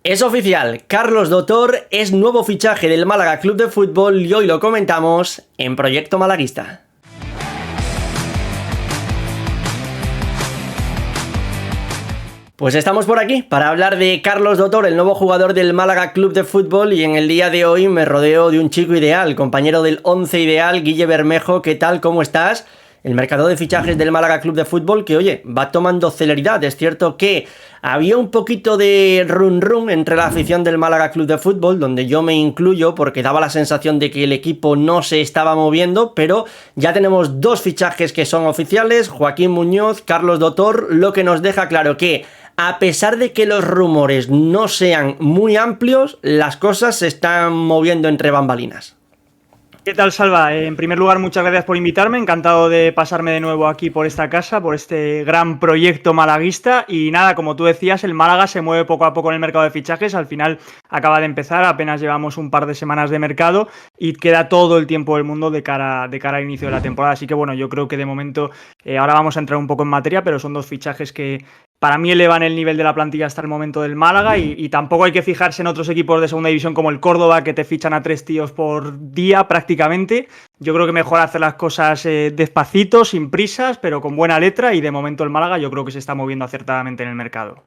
Es oficial, Carlos Dotor es nuevo fichaje del Málaga Club de Fútbol y hoy lo comentamos en Proyecto Malaguista. Pues estamos por aquí para hablar de Carlos Dotor, el nuevo jugador del Málaga Club de Fútbol, y en el día de hoy me rodeo de un chico ideal, compañero del 11 ideal, Guille Bermejo. ¿Qué tal? ¿Cómo estás? El mercado de fichajes del Málaga Club de Fútbol que, oye, va tomando celeridad. Es cierto que había un poquito de run entre la afición del Málaga Club de Fútbol, donde yo me incluyo porque daba la sensación de que el equipo no se estaba moviendo, pero ya tenemos dos fichajes que son oficiales, Joaquín Muñoz, Carlos Dotor, lo que nos deja claro que a pesar de que los rumores no sean muy amplios, las cosas se están moviendo entre bambalinas. ¿Qué tal, Salva? En primer lugar, muchas gracias por invitarme. Encantado de pasarme de nuevo aquí por esta casa, por este gran proyecto malaguista. Y nada, como tú decías, el Málaga se mueve poco a poco en el mercado de fichajes. Al final acaba de empezar, apenas llevamos un par de semanas de mercado y queda todo el tiempo del mundo de cara al inicio de la temporada. Así que bueno, yo creo que de momento, ahora vamos a entrar un poco en materia, pero son dos fichajes que para mí elevan el nivel de la plantilla hasta el momento del Málaga y tampoco hay que fijarse en otros equipos de segunda división como el Córdoba, que te fichan a 3 tíos por día prácticamente. Yo creo que mejor hacer las cosas despacito, sin prisas, pero con buena letra, y de momento el Málaga yo creo que se está moviendo acertadamente en el mercado.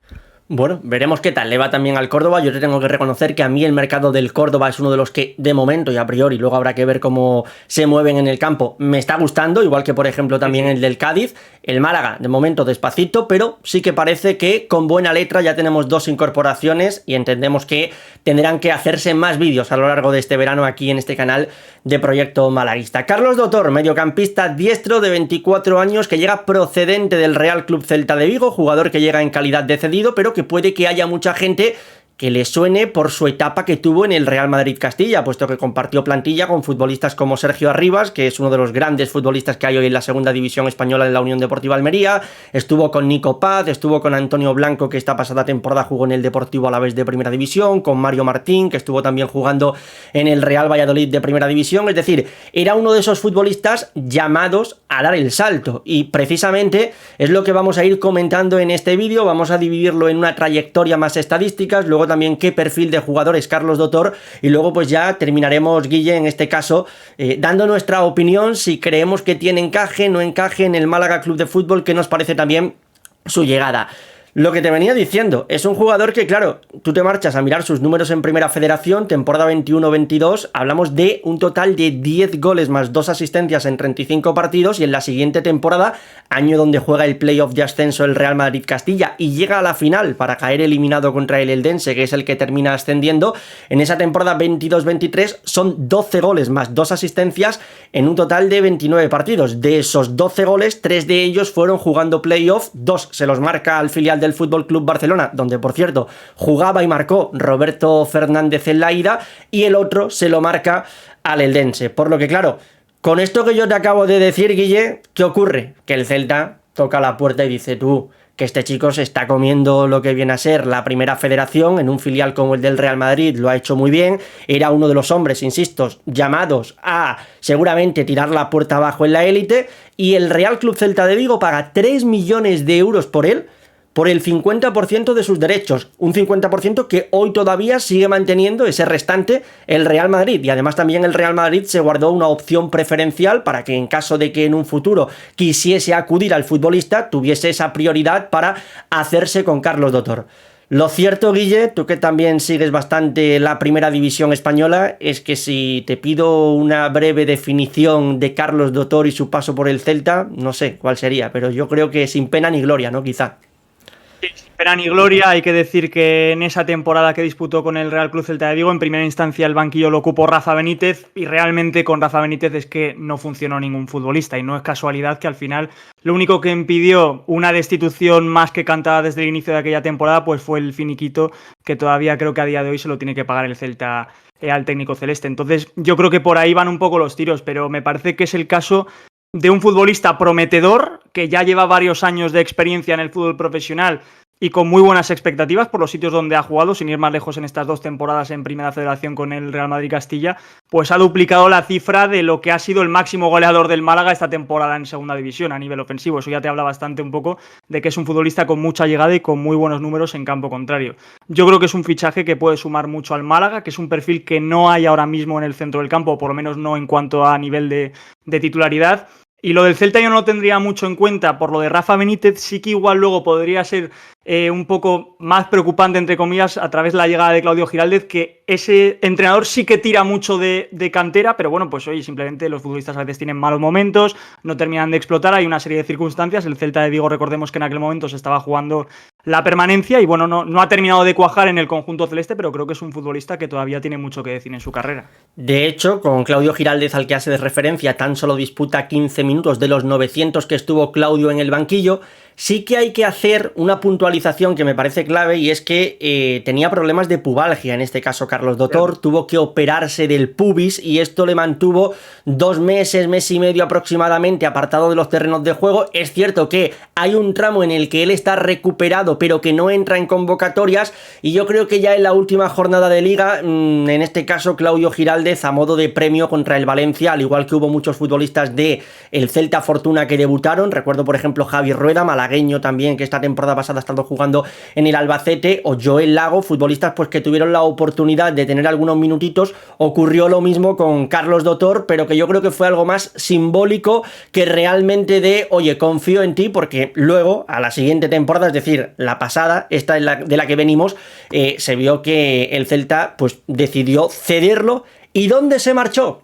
Bueno, veremos qué tal le va también al Córdoba. Yo te tengo que reconocer que a mí el mercado del Córdoba es uno de los que de momento y a priori, luego habrá que ver cómo se mueven en el campo, me está gustando, igual que por ejemplo también el del Cádiz. El Málaga de momento despacito, pero sí que parece que con buena letra ya tenemos dos incorporaciones y entendemos que tendrán que hacerse más vídeos a lo largo de este verano aquí en este canal de Proyecto Malaguista. Carlos Dotor, mediocampista diestro de 24 años que llega procedente del Real Club Celta de Vigo, jugador que llega en calidad de cedido, pero que puede que haya mucha gente que le suene por su etapa que tuvo en el Real Madrid Castilla, puesto que compartió plantilla con futbolistas como Sergio Arribas, que es uno de los grandes futbolistas que hay hoy en la segunda división española de la Unión Deportiva Almería, estuvo con Nico Paz, estuvo con Antonio Blanco, que esta pasada temporada jugó en el Deportivo Alavés de Primera División, con Mario Martín, que estuvo también jugando en el Real Valladolid de Primera División. Es decir, era uno de esos futbolistas llamados a dar el salto, y precisamente es lo que vamos a ir comentando en este vídeo. Vamos a dividirlo en una trayectoria más estadísticas, luego también qué perfil de jugador es Carlos Dotor, y luego pues ya terminaremos, Guille, en este caso dando nuestra opinión, si creemos que tiene encaje, no encaje en el Málaga Club de Fútbol, que nos parece también su llegada. Lo que te venía diciendo, es un jugador que, claro, tú te marchas a mirar sus números en Primera Federación, temporada 21-22, hablamos de un total de 10 goles más 2 asistencias en 35 partidos, y en la siguiente temporada, año donde juega el playoff de ascenso el Real Madrid Castilla y llega a la final para caer eliminado contra el Eldense, que es el que termina ascendiendo, en esa temporada 22-23 son 12 goles más 2 asistencias en un total de 29 partidos. De esos 12 goles, 3 de ellos fueron jugando playoff, 2 se los marca al filial del Fútbol Club Barcelona, donde por cierto jugaba y marcó Roberto Fernández en la ida, y el otro se lo marca al Eldense. Por lo que, claro, con esto que yo te acabo de decir, Guille, ¿qué ocurre? Que el Celta toca la puerta y dice: tú, que este chico se está comiendo lo que viene a ser la Primera Federación en un filial como el del Real Madrid, lo ha hecho muy bien, era uno de los hombres, insisto, llamados a seguramente tirar la puerta abajo en la élite, y el Real Club Celta de Vigo paga 3 millones de euros por él, por el 50% de sus derechos, un 50% que hoy todavía sigue manteniendo ese restante el Real Madrid, y además también el Real Madrid se guardó una opción preferencial para que en caso de que en un futuro quisiese acudir al futbolista, tuviese esa prioridad para hacerse con Carlos Dotor. Lo cierto, Guille, tú que también sigues bastante la Primera División española, es que si te pido una breve definición de Carlos Dotor y su paso por el Celta, no sé cuál sería, pero yo creo que sin pena ni gloria, ¿no? Quizá. Sin pena ni gloria. Hay que decir que en esa temporada que disputó con el Real Club Celta de Vigo, en primera instancia el banquillo lo ocupó Rafa Benítez, y realmente con Rafa Benítez es que no funcionó ningún futbolista, y no es casualidad que al final lo único que impidió una destitución más que cantada desde el inicio de aquella temporada pues fue el finiquito, que todavía creo que a día de hoy se lo tiene que pagar el Celta al técnico celeste. Entonces yo creo que por ahí van un poco los tiros, pero me parece que es el caso de un futbolista prometedor que ya lleva varios años de experiencia en el fútbol profesional, y con muy buenas expectativas por los sitios donde ha jugado, sin ir más lejos en estas 2 temporadas en Primera Federación con el Real Madrid Castilla, pues ha duplicado la cifra de lo que ha sido el máximo goleador del Málaga esta temporada en Segunda División a nivel ofensivo. Eso ya te habla bastante un poco de que es un futbolista con mucha llegada y con muy buenos números en campo contrario. Yo creo que es un fichaje que puede sumar mucho al Málaga, que es un perfil que no hay ahora mismo en el centro del campo, o por lo menos no en cuanto a nivel de titularidad. Y lo del Celta yo no lo tendría mucho en cuenta por lo de Rafa Benítez, sí que igual luego podría ser un poco más preocupante, entre comillas, a través de la llegada de Claudio Giraldez, que ese entrenador sí que tira mucho de cantera, pero bueno, pues oye, simplemente los futbolistas a veces tienen malos momentos, no terminan de explotar, hay una serie de circunstancias. El Celta de Vigo, recordemos que en aquel momento se estaba jugando la permanencia y bueno, no ha terminado de cuajar en el conjunto celeste, pero creo que es un futbolista que todavía tiene mucho que decir en su carrera. De hecho, con Claudio Giraldez, al que hace de referencia, tan solo disputa 15 minutos de los 900 que estuvo Claudio en el banquillo. Sí que hay que hacer una puntualización que me parece clave, y es que tenía problemas de pubalgia, en este caso Carlos Dotor, tuvo que operarse del pubis y esto le mantuvo 2 meses, mes y medio aproximadamente apartado de los terrenos de juego. Es cierto que hay un tramo en el que él está recuperado pero que no entra en convocatorias, y yo creo que ya en la última jornada de liga, en este caso Claudio Giraldez, a modo de premio contra el Valencia, al igual que hubo muchos futbolistas de el Celta Fortuna que debutaron, recuerdo por ejemplo Javi Rueda, malagueño también, que esta temporada pasada ha estado jugando en el Albacete, o Joel Lago, futbolistas pues que tuvieron la oportunidad de tener algunos minutitos. Ocurrió lo mismo con Carlos Dotor, pero que yo creo que fue algo más simbólico que realmente de, oye, confío en ti, porque luego, a la siguiente temporada, es decir, la pasada, esta es de la que venimos, se vio que el Celta pues decidió cederlo. ¿Y dónde se marchó?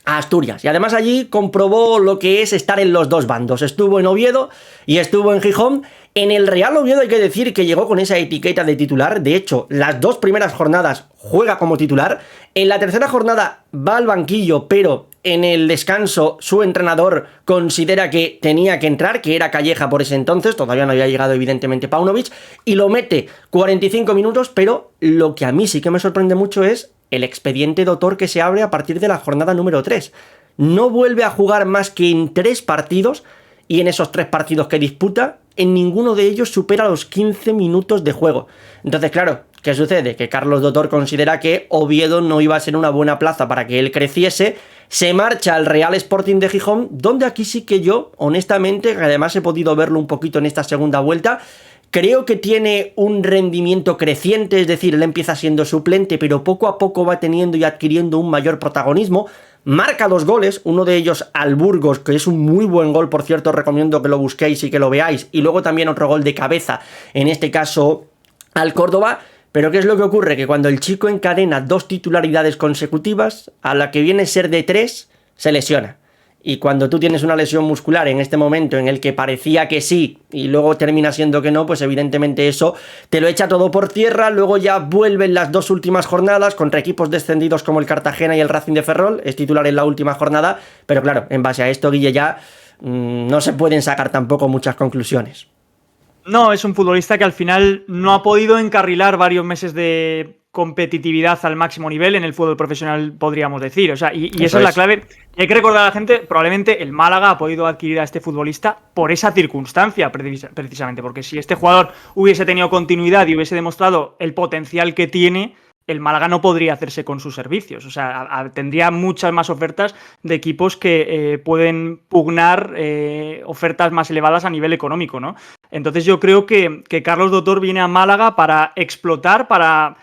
A Asturias, y además allí comprobó lo que es estar en los dos bandos. Estuvo en Oviedo y estuvo en Gijón. En el Real Oviedo hay que decir que llegó con esa etiqueta de titular. De hecho, las 2 primeras jornadas juega como titular. En la tercera jornada va al banquillo, pero en el descanso su entrenador considera que tenía que entrar, que era Calleja por ese entonces, todavía no había llegado evidentemente Paunovic, y lo mete 45 minutos, pero lo que a mí sí que me sorprende mucho es el expediente Dotor que se abre a partir de la jornada número 3. No vuelve a jugar más que en 3 partidos, y en esos 3 partidos que disputa, en ninguno de ellos supera los 15 minutos de juego. Entonces, claro, ¿qué sucede? Que Carlos Dotor considera que Oviedo no iba a ser una buena plaza para que él creciese, se marcha al Real Sporting de Gijón, donde aquí sí que yo, honestamente, que además he podido verlo un poquito en esta segunda vuelta, creo que tiene un rendimiento creciente, es decir, él empieza siendo suplente, pero poco a poco va teniendo y adquiriendo un mayor protagonismo. Marca 2 goles, uno de ellos al Burgos, que es un muy buen gol, por cierto, recomiendo que lo busquéis y que lo veáis, y luego también otro gol de cabeza, en este caso al Córdoba. Pero ¿qué es lo que ocurre? Que cuando el chico encadena 2 titularidades consecutivas, a la que viene a ser de 3, se lesiona. Y cuando tú tienes una lesión muscular en este momento en el que parecía que sí y luego termina siendo que no, pues evidentemente eso te lo echa todo por tierra. Luego ya vuelven las 2 últimas jornadas contra equipos descendidos como el Cartagena y el Racing de Ferrol. Es titular en la última jornada, pero claro, en base a esto, Guille, ya no se pueden sacar tampoco muchas conclusiones. No, es un futbolista que al final no ha podido encarrilar varios meses de competitividad al máximo nivel en el fútbol profesional, podríamos decir. O sea, y esa es la clave. Y hay que recordar a la gente, probablemente el Málaga ha podido adquirir a este futbolista por esa circunstancia, precisamente, porque si este jugador hubiese tenido continuidad y hubiese demostrado el potencial que tiene, el Málaga no podría hacerse con sus servicios. O sea, tendría muchas más ofertas de equipos que pueden pugnar ofertas más elevadas a nivel económico, ¿no? Entonces yo creo que Carlos Dotor viene a Málaga para explotar, para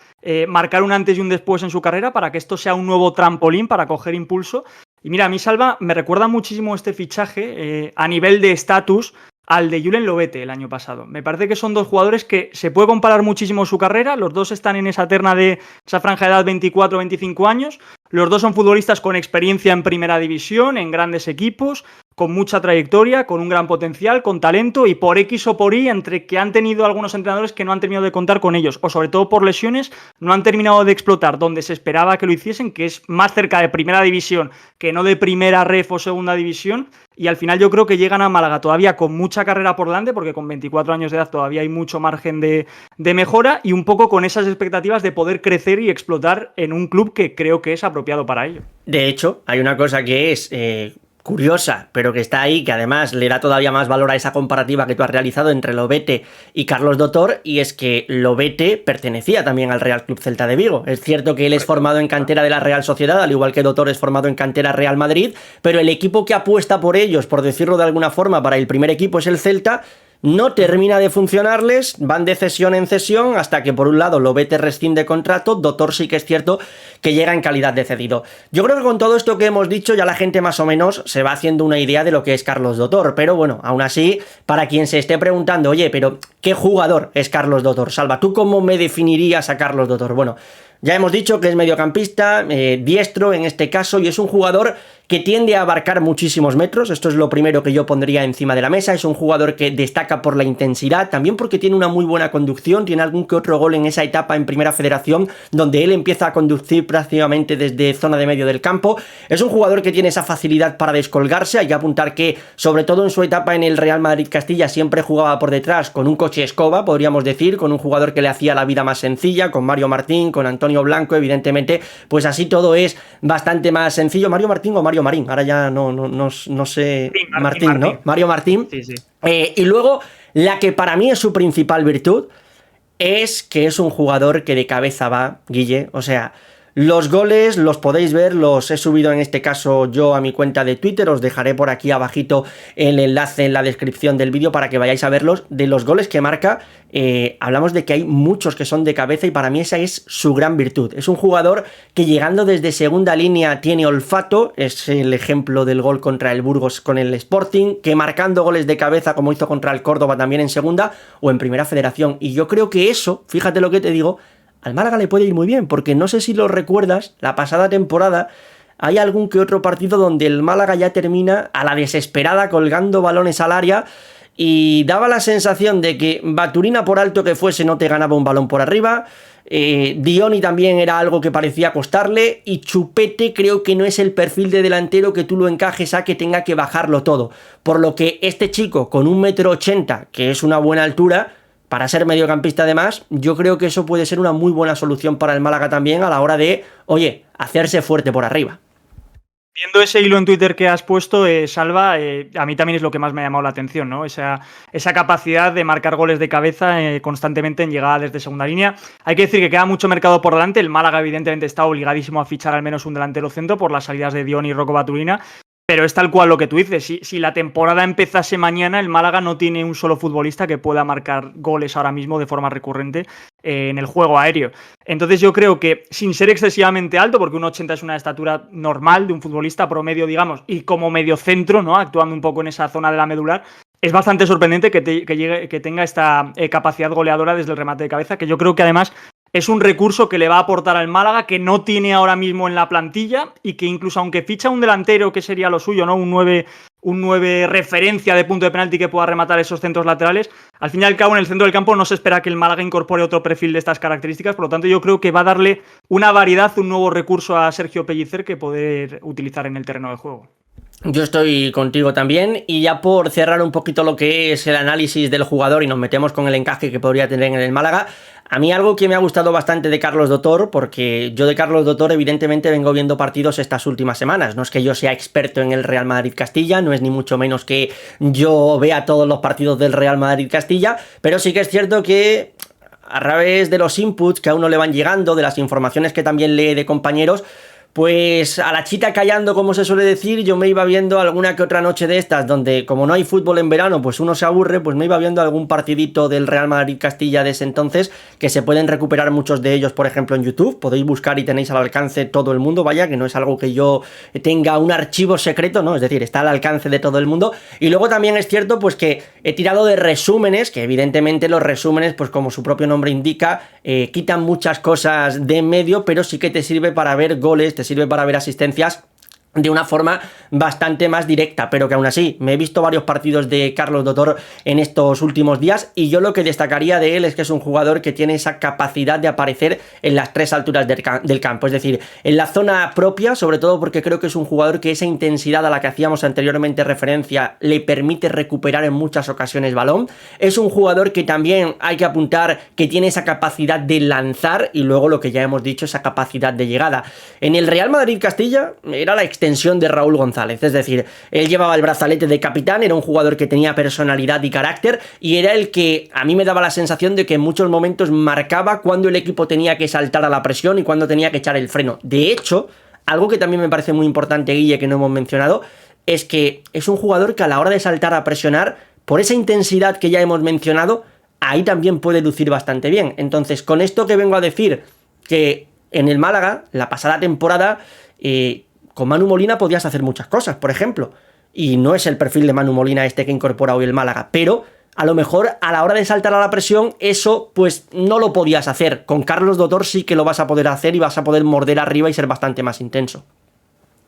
marcar un antes y un después en su carrera, para que esto sea un nuevo trampolín para coger impulso. Y mira, a mí, Salva, me recuerda muchísimo este fichaje a nivel de estatus al de Julen Lobete el año pasado. Me parece que son 2 jugadores que se puede comparar muchísimo su carrera. Los 2 están en esa terna de esa franja de edad 24-25 años. Los 2 son futbolistas con experiencia en primera división, en grandes equipos, con mucha trayectoria, con un gran potencial, con talento, y por X o por Y, entre que han tenido algunos entrenadores que no han terminado de contar con ellos, o sobre todo por lesiones, no han terminado de explotar donde se esperaba que lo hiciesen, que es más cerca de primera división que no de primera ref o segunda división. Y al final yo creo que llegan a Málaga todavía con mucha carrera por delante, porque con 24 años de edad todavía hay mucho margen de mejora, y un poco con esas expectativas de poder crecer y explotar en un club que creo que es apropiado para ello. De hecho, hay una cosa que es curiosa, pero que está ahí, que además le da todavía más valor a esa comparativa que tú has realizado entre Lobete y Carlos Dotor, y es que Lobete pertenecía también al Real Club Celta de Vigo. Es cierto que él es formado en cantera de la Real Sociedad, al igual que Dotor es formado en cantera Real Madrid, pero el equipo que apuesta por ellos, por decirlo de alguna forma, para el primer equipo es el Celta. No termina de funcionarles, van de cesión en cesión hasta que por un lado Lobete rescinde contrato, Dotor sí que es cierto que llega en calidad de cedido. Yo creo que con todo esto que hemos dicho ya la gente más o menos se va haciendo una idea de lo que es Carlos Dotor, pero bueno, aún así, para quien se esté preguntando, oye, pero ¿qué jugador es Carlos Dotor? Salva, ¿tú cómo me definirías a Carlos Dotor? Bueno, ya hemos dicho que es mediocampista, diestro en este caso, y es un jugador que tiende a abarcar muchísimos metros. Esto es lo primero que yo pondría encima de la mesa. Es un jugador que destaca por la intensidad, también porque tiene una muy buena conducción, tiene algún que otro gol en esa etapa en Primera Federación, donde él empieza a conducir prácticamente desde zona de medio del campo. Es un jugador que tiene esa facilidad para descolgarse. Hay que apuntar que, sobre todo en su etapa en el Real Madrid Castilla, siempre jugaba por detrás con un coche escoba, podríamos decir, con un jugador que le hacía la vida más sencilla, con Mario Martín, con Antonio Blanco, evidentemente, pues así todo es bastante más sencillo. ¿Mario Martín o Mario Marín? Ahora ya no sé. Sí, Martín, ¿no? Mario Martín. Sí, sí. Y luego, la que para mí es su principal virtud es que es un jugador que de cabeza va, Guille. O sea, los goles los podéis ver, los he subido en este caso yo a mi cuenta de Twitter, os dejaré por aquí abajito el enlace en la descripción del vídeo para que vayáis a verlos. De los goles que marca, hablamos de que hay muchos que son de cabeza y para mí esa es su gran virtud. Es un jugador que llegando desde segunda línea tiene olfato, es el ejemplo del gol contra el Burgos con el Sporting, que marcando goles de cabeza como hizo contra el Córdoba también en segunda o en Primera Federación. Y yo creo que eso, fíjate lo que te digo, al Málaga le puede ir muy bien, porque no sé si lo recuerdas, la pasada temporada hay algún que otro partido donde el Málaga ya termina a la desesperada colgando balones al área y daba la sensación de que Baturina, por alto que fuese, no te ganaba un balón por arriba. Dioni también era algo que parecía costarle, y Chupete creo que no es el perfil de delantero que tú lo encajes a que tenga que bajarlo todo, por lo que este chico con 1,80 m, que es una buena altura para ser mediocampista además, yo creo que eso puede ser una muy buena solución para el Málaga también a la hora de, oye, hacerse fuerte por arriba. Viendo ese hilo en Twitter que has puesto, Salva, a mí también es lo que más me ha llamado la atención, ¿no? Esa capacidad de marcar goles de cabeza constantemente en llegada desde segunda línea. Hay que decir que queda mucho mercado por delante. El Málaga evidentemente está obligadísimo a fichar al menos un delantero centro por las salidas de Dion y Rocco Baturina. Pero es tal cual lo que tú dices. Si la temporada empezase mañana, el Málaga no tiene un solo futbolista que pueda marcar goles ahora mismo de forma recurrente en el juego aéreo. Entonces yo creo que, sin ser excesivamente alto, porque 1,80 es una estatura normal de un futbolista promedio, digamos, y como mediocentro, ¿no?, actuando un poco en esa zona de la medular, es bastante sorprendente que tenga esta capacidad goleadora desde el remate de cabeza, que yo creo que además es un recurso que le va a aportar al Málaga, que no tiene ahora mismo en la plantilla, y que incluso aunque ficha un delantero, que sería lo suyo, ¿no?, un 9 referencia de punto de penalti que pueda rematar esos centros laterales, al fin y al cabo en el centro del campo no se espera que el Málaga incorpore otro perfil de estas características. Por lo tanto yo creo que va a darle una variedad, un nuevo recurso a Sergio Pellicer que poder utilizar en el terreno de juego. Yo estoy contigo también, y ya por cerrar un poquito lo que es el análisis del jugador y nos metemos con el encaje que podría tener en el Málaga, a mí algo que me ha gustado bastante de Carlos Dotor, porque yo de Carlos Dotor evidentemente vengo viendo partidos estas últimas semanas, no es que yo sea experto en el Real Madrid Castilla, no es ni mucho menos que yo vea todos los partidos del Real Madrid Castilla, pero sí que es cierto que a través de los inputs que a uno le van llegando, de las informaciones que también lee de compañeros, pues a la chita callando, como se suele decir, yo me iba viendo alguna que otra noche de estas, donde como no hay fútbol en verano, pues uno se aburre, pues me iba viendo algún partidito del Real Madrid Castilla de ese entonces, que se pueden recuperar muchos de ellos, por ejemplo, en YouTube, podéis buscar y tenéis al alcance todo el mundo, vaya, que no es algo que yo tenga un archivo secreto, ¿no? Es decir, está al alcance de todo el mundo. Y luego también es cierto, pues que he tirado de resúmenes, que evidentemente los resúmenes, pues como su propio nombre indica, quitan muchas cosas de en medio, pero sí que te sirve para ver goles, te sirve para ver asistencias de una forma bastante más directa, pero que aún así me he visto varios partidos de Carlos Dotor en estos últimos días, y yo lo que destacaría de él es que es un jugador que tiene esa capacidad de aparecer en las tres alturas del campo, es decir, en la zona propia, sobre todo porque creo que es un jugador que esa intensidad a la que hacíamos anteriormente referencia le permite recuperar en muchas ocasiones balón. Es un jugador que también hay que apuntar que tiene esa capacidad de lanzar, y luego lo que ya hemos dicho, esa capacidad de llegada. En el Real Madrid Castilla era la extensión extensión de Raúl González. Es decir, él llevaba el brazalete de capitán, era un jugador que tenía personalidad y carácter, y era el que a mí me daba la sensación de que en muchos momentos marcaba cuando el equipo tenía que saltar a la presión y cuando tenía que echar el freno. De hecho, algo que también me parece muy importante, Guille, que no hemos mencionado, es que es un jugador que a la hora de saltar a presionar, por esa intensidad que ya hemos mencionado, ahí también puede lucir bastante bien. Entonces, con esto que vengo a decir, que en el Málaga, la pasada temporada, con Manu Molina podías hacer muchas cosas, por ejemplo, y no es el perfil de Manu Molina este que incorpora hoy el Málaga, pero a lo mejor a la hora de saltar a la presión, eso pues no lo podías hacer. Con Carlos Dotor sí que lo vas a poder hacer y vas a poder morder arriba y ser bastante más intenso.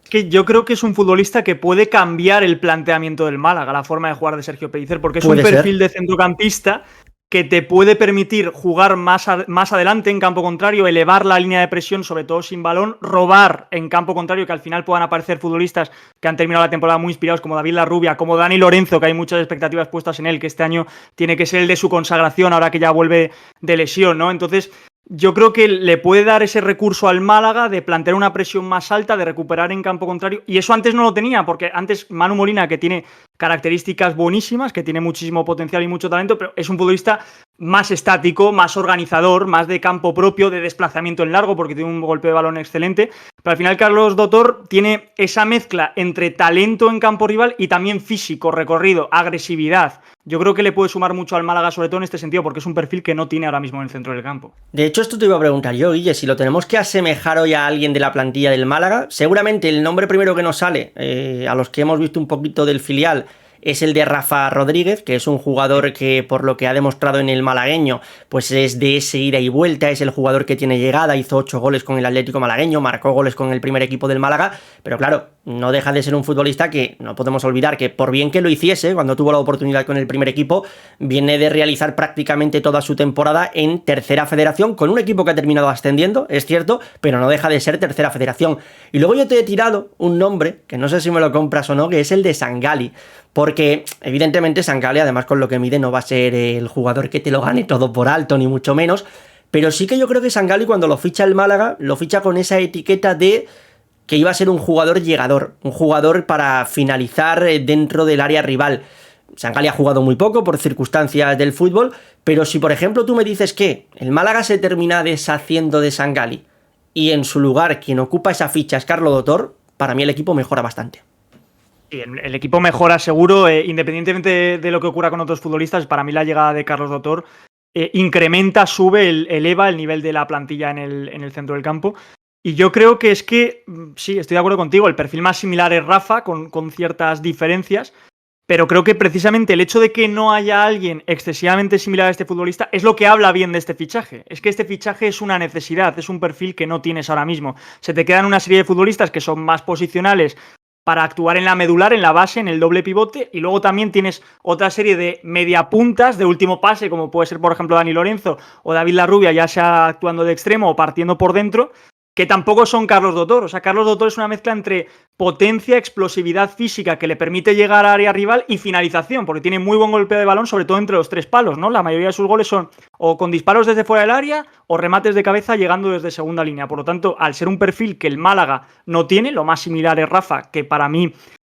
Que yo creo que es un futbolista que puede cambiar el planteamiento del Málaga, la forma de jugar de Sergio Pellicer, porque es un perfil de centrocampista que te puede permitir jugar más adelante en campo contrario, elevar la línea de presión, sobre todo sin balón, robar en campo contrario, que al final puedan aparecer futbolistas que han terminado la temporada muy inspirados, como David Larrubia, como Dani Lorenzo, que hay muchas expectativas puestas en él, que este año tiene que ser el de su consagración, ahora que ya vuelve de lesión, ¿no? Entonces, yo creo que le puede dar ese recurso al Málaga de plantear una presión más alta, de recuperar en campo contrario, y eso antes no lo tenía, porque antes Manu Molina, que tiene características buenísimas, que tiene muchísimo potencial y mucho talento, pero es un futbolista más estático, más organizador, más de campo propio, de desplazamiento en largo, porque tiene un golpe de balón excelente, pero al final Carlos Dotor tiene esa mezcla entre talento en campo rival y también físico, recorrido, agresividad. Yo creo que le puede sumar mucho al Málaga, sobre todo en este sentido, porque es un perfil que no tiene ahora mismo en el centro del campo. De hecho, esto te iba a preguntar yo, Guille, si lo tenemos que asemejar hoy a alguien de la plantilla del Málaga, seguramente el nombre primero que nos sale, a los que hemos visto un poquito del filial, es el de Rafa Rodríguez, que es un jugador que, por lo que ha demostrado en el malagueño, pues es de ese ida y vuelta, es el jugador que tiene llegada, hizo 8 goles con el Atlético malagueño, marcó goles con el primer equipo del Málaga, pero claro, no deja de ser un futbolista que no podemos olvidar que, por bien que lo hiciese cuando tuvo la oportunidad con el primer equipo, viene de realizar prácticamente toda su temporada en tercera federación, con un equipo que ha terminado ascendiendo, es cierto, pero no deja de ser tercera federación. Y luego yo te he tirado un nombre, que no sé si me lo compras o no, que es el de Sangali, porque evidentemente Sangali, además con lo que mide, no va a ser el jugador que te lo gane todo por alto, ni mucho menos, pero sí que yo creo que Sangali, cuando lo ficha el Málaga, lo ficha con esa etiqueta de que iba a ser un jugador llegador, un jugador para finalizar dentro del área rival. Sangali ha jugado muy poco por circunstancias del fútbol, pero si por ejemplo tú me dices que el Málaga se termina deshaciendo de Sangali y en su lugar quien ocupa esa ficha es Carlos Dotor, para mí el equipo mejora bastante. El equipo mejora seguro, independientemente de lo que ocurra con otros futbolistas. Para mí la llegada de Carlos Dotor incrementa, sube, eleva el nivel de la plantilla en el centro del campo. Y yo creo que es que, sí, estoy de acuerdo contigo, el perfil más similar es Rafa, con ciertas diferencias, pero creo que precisamente el hecho de que no haya alguien excesivamente similar a este futbolista es lo que habla bien de este fichaje. Es que este fichaje es una necesidad, es un perfil que no tienes ahora mismo. Se te quedan una serie de futbolistas que son más posicionales para actuar en la medular, en la base, en el doble pivote, y luego también tienes otra serie de mediapuntas de último pase, como puede ser, por ejemplo, Dani Lorenzo o David Larrubia, ya sea actuando de extremo o partiendo por dentro, que tampoco son Carlos Dotor. O sea, Carlos Dotor es una mezcla entre potencia, explosividad física que le permite llegar a área rival y finalización, porque tiene muy buen golpeo de balón, sobre todo entre los tres palos, ¿no? La mayoría de sus goles son o con disparos desde fuera del área o remates de cabeza llegando desde segunda línea. Por lo tanto, al ser un perfil que el Málaga no tiene, lo más similar es Rafa, que para mí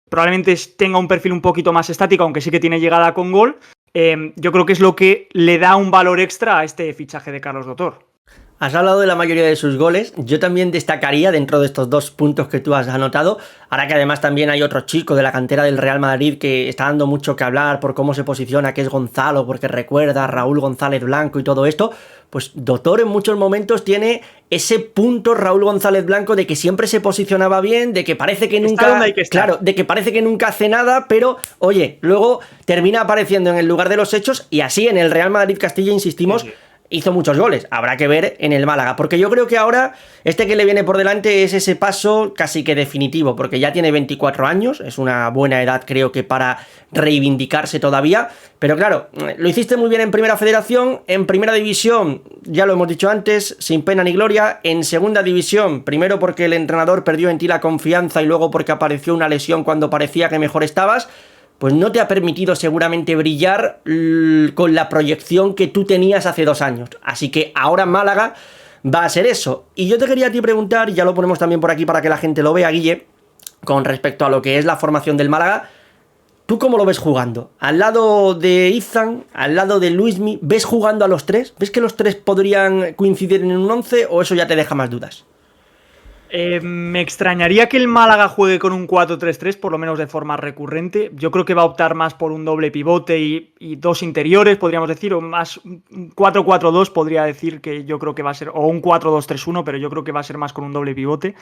probablemente tenga un perfil un poquito más estático, aunque sí que tiene llegada con gol, yo creo que es lo que le da un valor extra a este fichaje de Carlos Dotor. Has hablado de la mayoría de sus goles, yo también destacaría dentro de estos 2 puntos que tú has anotado, ahora que además también hay otro chico de la cantera del Real Madrid que está dando mucho que hablar por cómo se posiciona, que es Gonzalo, porque recuerda a Raúl González Blanco y todo esto, pues Dotor en muchos momentos tiene ese punto Raúl González Blanco de que siempre se posicionaba bien, de que parece que nunca, claro, de que parece que nunca hace nada, pero oye, luego termina apareciendo en el lugar de los hechos y así en el Real Madrid Castilla, insistimos, hizo muchos goles. Habrá que ver en el Málaga, porque yo creo que ahora este que le viene por delante es ese paso casi que definitivo, porque ya tiene 24 años, es una buena edad creo que para reivindicarse todavía, pero claro, lo hiciste muy bien en Primera Federación, en Primera División, ya lo hemos dicho antes, sin pena ni gloria, en Segunda División, primero porque el entrenador perdió en ti la confianza y luego porque apareció una lesión cuando parecía que mejor estabas, pues no te ha permitido seguramente brillar con la proyección que tú tenías hace 2 años. Así que ahora Málaga va a ser eso. Y yo te quería a ti preguntar, ya lo ponemos también por aquí para que la gente lo vea, Guille, con respecto a lo que es la formación del Málaga. ¿Tú cómo lo ves jugando? Al lado de Izan, al lado de Luismi, ¿ves jugando a los tres? ¿Ves que los tres podrían coincidir en un 11 o eso ya te deja más dudas? Me extrañaría que el Málaga juegue con un 4-3-3, por lo menos de forma recurrente. Yo creo que va a optar más por un doble pivote y dos interiores, podríamos decir, o más un 4-4-2, podría decir que yo creo que va a ser, o un 4-2-3-1, pero yo creo que va a ser más con un doble pivote.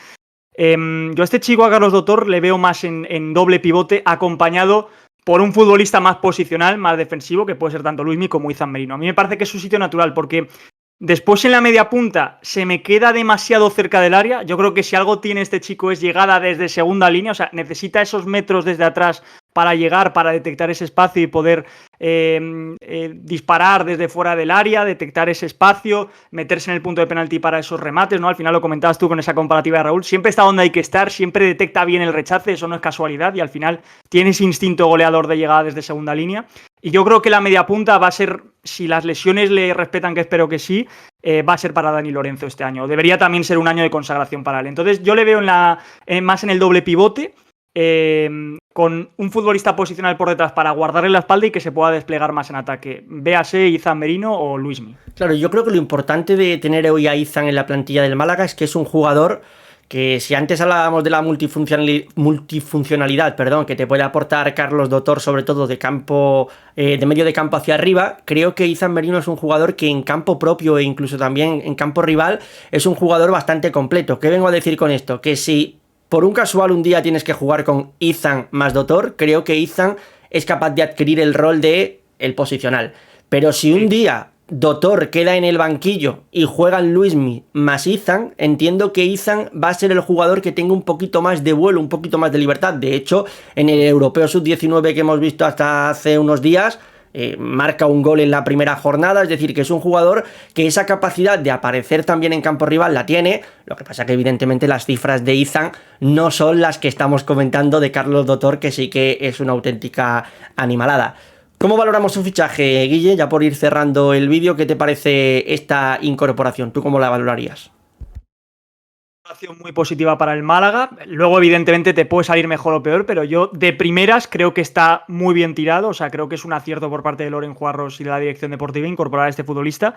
Yo a este chico, a Carlos Dotor, le veo más en doble pivote, acompañado por un futbolista más posicional, más defensivo, que puede ser tanto Luismi como Izan Merino. A mí me parece que es su sitio natural, porque después en la media punta se me queda demasiado cerca del área. Yo creo que si algo tiene este chico es llegada desde segunda línea, o sea, necesita esos metros desde atrás para llegar, para detectar ese espacio y poder disparar desde fuera del área, detectar ese espacio, meterse en el punto de penalti para esos remates, ¿no? Al final lo comentabas tú con esa comparativa de Raúl, siempre está donde hay que estar, siempre detecta bien el rechace, eso no es casualidad y al final tiene ese instinto goleador de llegada desde segunda línea. Y yo creo que la media punta va a ser, si las lesiones le respetan, que espero que sí, va a ser para Dani Lorenzo este año. Debería también ser un año de consagración para él. Entonces yo le veo más en el doble pivote, con un futbolista posicional por detrás para guardarle la espalda y que se pueda desplegar más en ataque. Véase Izan Merino o Luismi. Claro, yo creo que lo importante de tener hoy a Izan en la plantilla del Málaga es que es un jugador que, si antes hablábamos de la multifuncionalidad, que te puede aportar Carlos Dotor, sobre todo de campo, de medio de campo hacia arriba, creo que Izan Merino es un jugador que en campo propio e incluso también en campo rival es un jugador bastante completo. ¿Qué vengo a decir con esto? Que si por un casual un día tienes que jugar con Izan más Dotor, creo que Izan es capaz de adquirir el rol de el posicional. Pero si un día Dotor queda en el banquillo y juegan Luismi más Izan, entiendo que Izan va a ser el jugador que tenga un poquito más de vuelo, un poquito más de libertad. De hecho, en el Europeo Sub-19 que hemos visto hasta hace unos días, marca un gol en la primera jornada, es decir, que es un jugador que esa capacidad de aparecer también en campo rival la tiene. Lo que pasa que evidentemente las cifras de Izan no son las que estamos comentando de Carlos Dotor, que sí que es una auténtica animalada. ¿Cómo valoramos su fichaje, Guille? Ya por ir cerrando el vídeo, ¿qué te parece esta incorporación? ¿Tú cómo la valorarías? Muy positiva para el Málaga. Luego, evidentemente, te puede salir mejor o peor, pero yo de primeras creo que está muy bien tirado. O sea, creo que es un acierto por parte de Loren Juarros y de la dirección deportiva incorporar a este futbolista.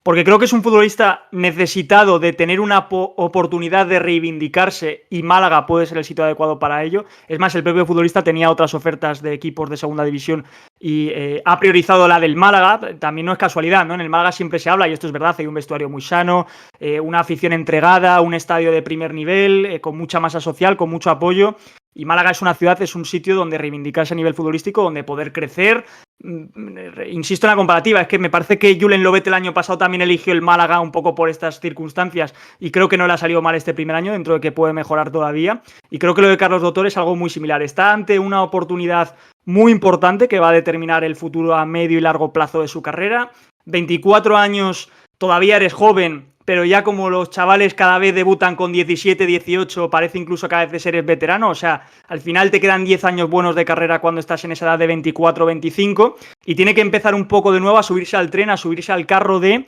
Porque creo que es un futbolista necesitado de tener una oportunidad de reivindicarse y Málaga puede ser el sitio adecuado para ello. Es más, el propio futbolista tenía otras ofertas de equipos de segunda división y ha priorizado la del Málaga. También no es casualidad, ¿no? En el Málaga siempre se habla, y esto es verdad, hay un vestuario muy sano, una afición entregada, un estadio de primer nivel, con mucha masa social, con mucho apoyo. Y Málaga es una ciudad, es un sitio donde reivindicarse a nivel futbolístico, donde poder crecer. Insisto en la comparativa, es que me parece que Julen Lobet el año pasado también eligió el Málaga un poco por estas circunstancias y creo que no le ha salido mal este primer año, dentro de que puede mejorar todavía. Y creo que lo de Carlos Dotor es algo muy similar. Está ante una oportunidad muy importante que va a determinar el futuro a medio y largo plazo de su carrera. 24 años, todavía eres joven, pero ya como los chavales cada vez debutan con 17, 18, parece incluso cada vez eres veterano, o sea, al final te quedan 10 años buenos de carrera cuando estás en esa edad de 24, 25, y tiene que empezar un poco de nuevo a subirse al tren, a subirse al carro de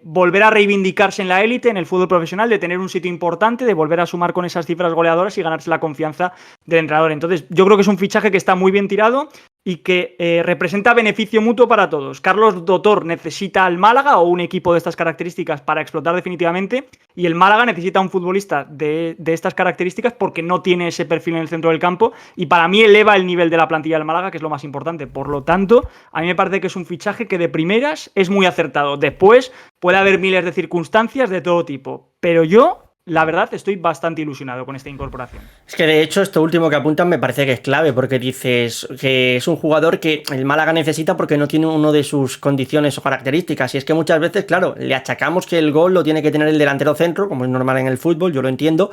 volver a reivindicarse en la élite, en el fútbol profesional, de tener un sitio importante, de volver a sumar con esas cifras goleadoras y ganarse la confianza del entrenador. Entonces, yo creo que es un fichaje que está muy bien tirado y que representa beneficio mutuo para todos. Carlos Dotor necesita al Málaga o un equipo de estas características para explotar definitivamente, y el Málaga necesita un futbolista de estas características porque no tiene ese perfil en el centro del campo, y para mí eleva el nivel de la plantilla del Málaga, que es lo más importante. Por lo tanto, a mí me parece que es un fichaje que de primeras es muy acertado. Después puede haber miles de circunstancias de todo tipo, pero yo, la verdad, estoy bastante ilusionado con esta incorporación. Es que de hecho esto último que apuntan me parece que es clave, porque dices que es un jugador que el Málaga necesita porque no tiene una de sus condiciones o características, y es que muchas veces, claro, le achacamos que el gol lo tiene que tener el delantero centro, como es normal en el fútbol, yo lo entiendo,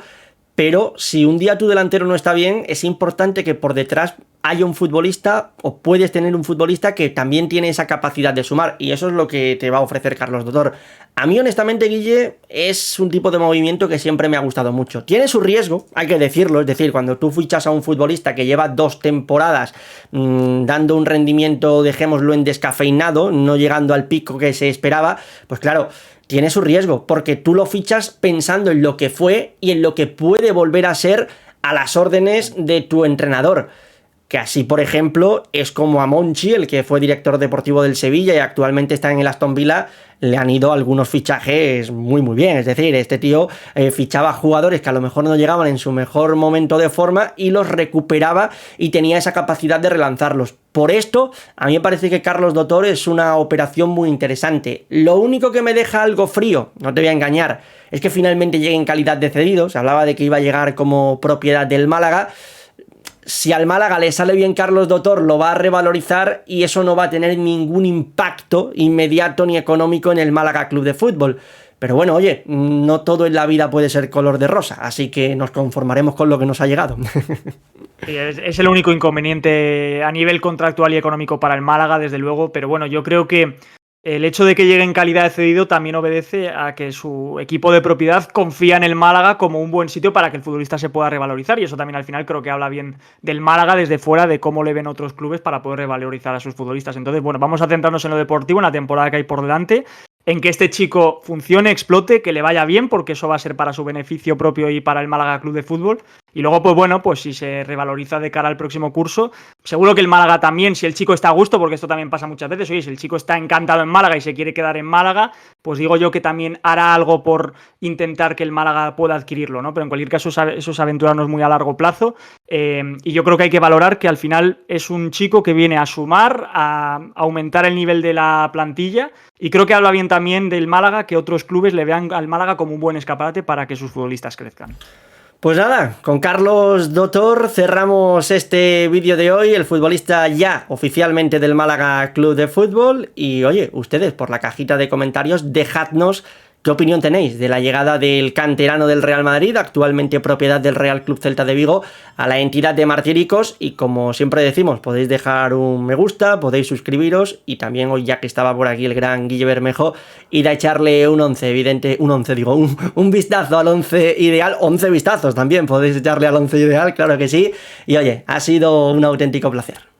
pero si un día tu delantero no está bien, es importante que por detrás haya un futbolista, o puedes tener un futbolista que también tiene esa capacidad de sumar, y eso es lo que te va a ofrecer Carlos Dotor. A mí, honestamente, Guille, es un tipo de movimiento que siempre me ha gustado mucho. Tiene su riesgo, hay que decirlo, es decir, cuando tú fichas a un futbolista que lleva 2 temporadas dando un rendimiento, dejémoslo en descafeinado, no llegando al pico que se esperaba, pues claro, tiene su riesgo, porque tú lo fichas pensando en lo que fue y en lo que puede volver a ser a las órdenes de tu entrenador. Que así, por ejemplo, es como a Monchi, el que fue director deportivo del Sevilla y actualmente está en el Aston Villa, le han ido algunos fichajes muy muy bien. Es decir, este tío fichaba jugadores que a lo mejor no llegaban en su mejor momento de forma y los recuperaba y tenía esa capacidad de relanzarlos. Por esto, a mí me parece que Carlos Dotor es una operación muy interesante. Lo único que me deja algo frío, no te voy a engañar, es que finalmente llegue en calidad de cedido. Se hablaba de que iba a llegar como propiedad del Málaga. Si al Málaga le sale bien Carlos Dotor, lo va a revalorizar y eso no va a tener ningún impacto inmediato ni económico en el Málaga Club de Fútbol. Pero bueno, oye, no todo en la vida puede ser color de rosa, así que nos conformaremos con lo que nos ha llegado. Sí, es el único inconveniente a nivel contractual y económico para el Málaga, desde luego, pero bueno, yo creo que el hecho de que llegue en calidad de cedido también obedece a que su equipo de propiedad confía en el Málaga como un buen sitio para que el futbolista se pueda revalorizar, y eso también al final creo que habla bien del Málaga desde fuera, de cómo le ven otros clubes para poder revalorizar a sus futbolistas. Entonces, bueno, vamos a centrarnos en lo deportivo, en la temporada que hay por delante, en que este chico funcione, explote, que le vaya bien, porque eso va a ser para su beneficio propio y para el Málaga Club de Fútbol. Y luego, pues bueno, pues si se revaloriza de cara al próximo curso, seguro que el Málaga también, si el chico está a gusto, porque esto también pasa muchas veces, oye, si el chico está encantado en Málaga y se quiere quedar en Málaga, pues digo yo que también hará algo por intentar que el Málaga pueda adquirirlo, ¿no? Pero en cualquier caso, eso es aventurarnos muy a largo plazo, y yo creo que hay que valorar que al final es un chico que viene a sumar, a aumentar el nivel de la plantilla, y creo que habla bien también del Málaga, que otros clubes le vean al Málaga como un buen escaparate para que sus futbolistas crezcan. Pues nada, con Carlos Dotor cerramos este vídeo de hoy, el futbolista ya oficialmente del Málaga Club de Fútbol. Y oye, ustedes por la cajita de comentarios dejadnos qué opinión tenéis de la llegada del canterano del Real Madrid, actualmente propiedad del Real Club Celta de Vigo, a la entidad de Martíricos. Y como siempre decimos, podéis dejar un me gusta, podéis suscribiros, y también hoy, ya que estaba por aquí el gran Guille Bermejo, ir a echarle un vistazo al 11 ideal, 11 vistazos también podéis echarle al 11 ideal, claro que sí. Y oye, ha sido un auténtico placer.